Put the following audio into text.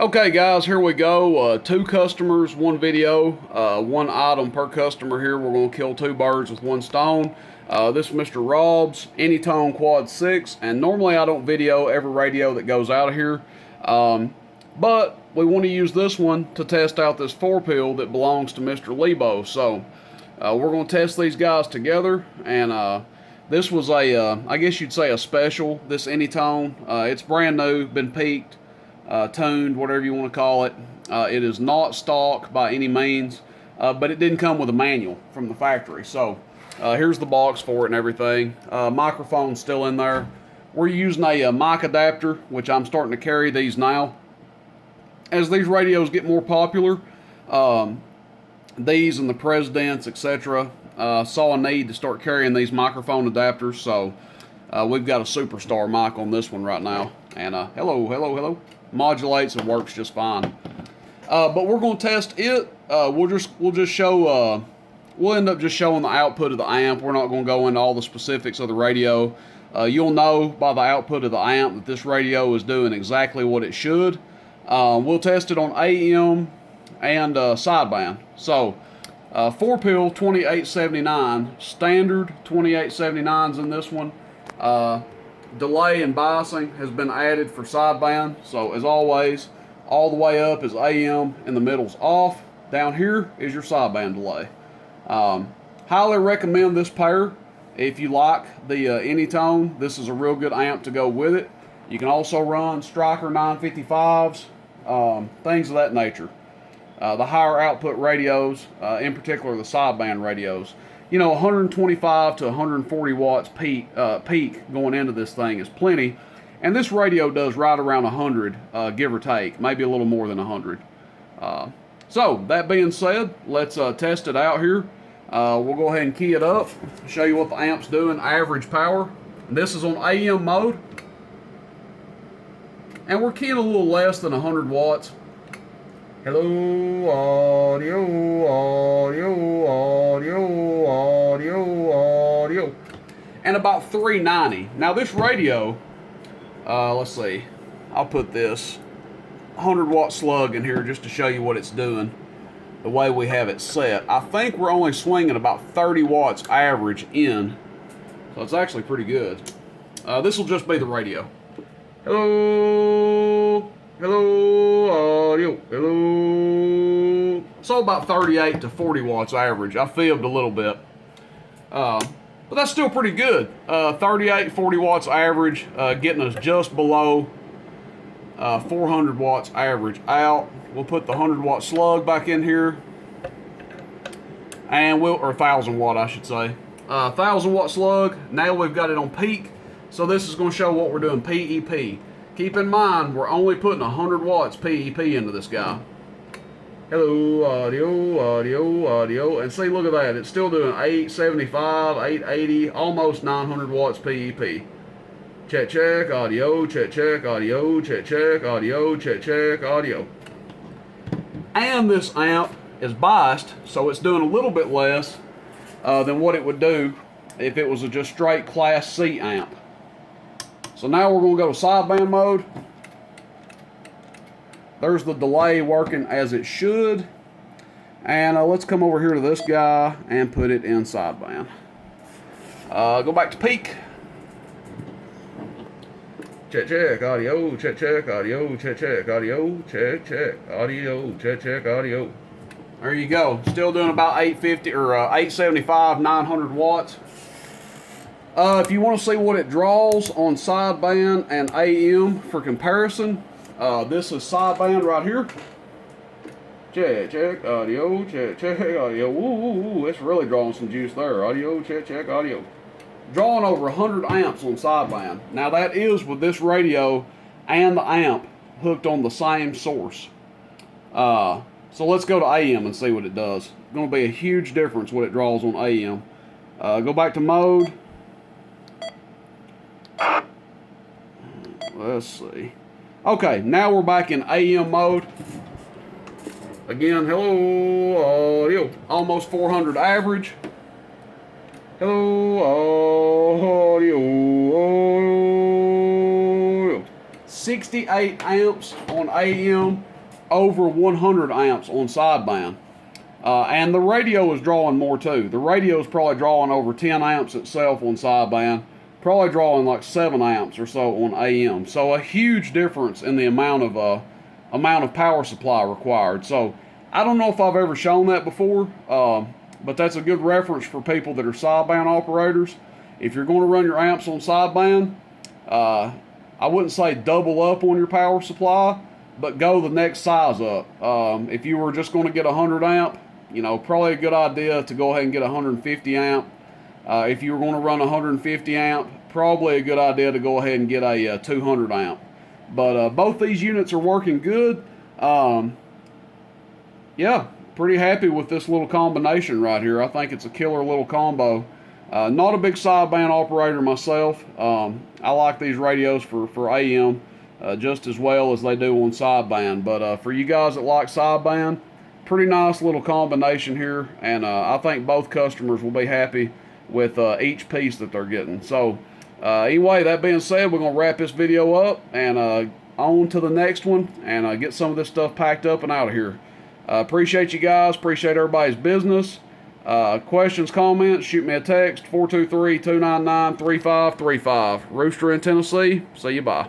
Okay guys, here we go. Two customers, one video, one item per customer here. We're going to kill two birds with one stone. This is Mr. Rob's Anytone Quad 6, and normally I don't video every radio that goes out of here. But we want to use this one to test out this 4-pill that belongs to Mr. Lebo. So we're going to test these guys together, and this was a, I guess you'd say a special, this Anytone. It's brand new, been peaked. Tuned, whatever you want to call it. It is not stock by any means, but it didn't come with a manual from the factory. So here's the box for it and everything. Microphone's still in there. We're using a mic adapter, which I'm starting to carry these now. As these radios get more popular, these and the Presidents, etc., saw a need to start carrying these microphone adapters. So we've got a superstar mic on this one right now. And hello. Modulates and works just fine. But we're going to test it. We'll just show. We'll end up just showing the output of the amp. We're not going to go into all the specifics of the radio. You'll know by the output of the amp that this radio is doing exactly what it should. We'll test it on AM and sideband. So 4-pill 2879, standard 2879s in this one. Delay and biasing has been added for sideband. So as always, all the way up is AM and the middle's off. Down here is your sideband delay. Highly recommend this pair if you like the Anytone. This is a real good amp to go with it. You can also run Striker 955s, things of that nature. The higher output radios, in particular the sideband radios. You know, 125 to 140 watts peak going into this thing is plenty. And this radio does right around 100, give or take, maybe a little more than 100. So, that being said, let's test it out here. We'll go ahead and key it up, show you what the amp's doing, average power. And this is on AM mode. And we're keying a little less than 100 watts. Hello, audio. And about 390. Now this radio, let's see, I'll put this 100 watt slug in here just to show you what it's doing, the way we have it set. I think we're only swinging about 30 watts average in, so it's actually pretty good. This will just be the radio. Hello, audio, hello. So about 38 to 40 watts average. I fibbed a little bit. But that's still pretty good. 38, 40 watts average, getting us just below 400 watts average out. We'll put the 100 watt slug back in here. And or 1000 watt, I should say. 1000 watt slug. Now we've got it on peak. So this is going to show what we're doing, PEP. Keep in mind, we're only putting 100 watts PEP into this guy. Hello, audio. And see, look at that. It's still doing 875, 880, almost 900 watts PEP. Check, audio, check, audio, check, audio, check, audio. And this amp is biased, so it's doing a little bit less than what it would do if it was a just straight Class C amp. So now we're going to go to sideband mode. There's the delay working as it should. And let's come over here to this guy and put it in sideband. Go back to peak. Check, audio, check, audio, check, audio, check, audio, check, audio. There you go. Still doing about 850 or 875, 900 watts. If you want to see what it draws on sideband and AM for comparison, this is sideband right here. Check, audio, check, audio. Ooh, it's really drawing some juice there. Audio, check, audio. Drawing over 100 amps on sideband. Now that is with this radio and the amp hooked on the same source. So let's go to AM and see what it does. It's going to be a huge difference what it draws on AM. Go back to mode. Let's see. Okay, now we're back in AM mode. Again, hello, audio. Almost 400 average. Hello, audio. 68 amps on AM, over 100 amps on sideband. And the radio is drawing more too. The radio is probably drawing over 10 amps itself on sideband, probably drawing like 7 amps or so on AM. So a huge difference in the amount of power supply required. So I don't know if I've ever shown that before, but that's a good reference for people that are sideband operators. If you're going to run your amps on sideband, I wouldn't say double up on your power supply, but go the next size up. If you were just going to get 100 amp, you know, probably a good idea to go ahead and get 150 amp. If you were going to run 150 amp, probably a good idea to go ahead and get a 200 amp. But both these units are working good. Yeah, pretty happy with this little combination right here. I think it's a killer little combo. Not a big sideband operator myself. I like these radios for AM just as well as they do on sideband. But for you guys that like sideband, pretty nice little combination here, and I think both customers will be happy with each piece that they're getting. So anyway, that being said, we're going to wrap this video up and on to the next one and get some of this stuff packed up and out of here. Appreciate you guys. Appreciate everybody's business. Questions, comments, shoot me a text, 423-299-3535. Rooster in Tennessee. See you, bye.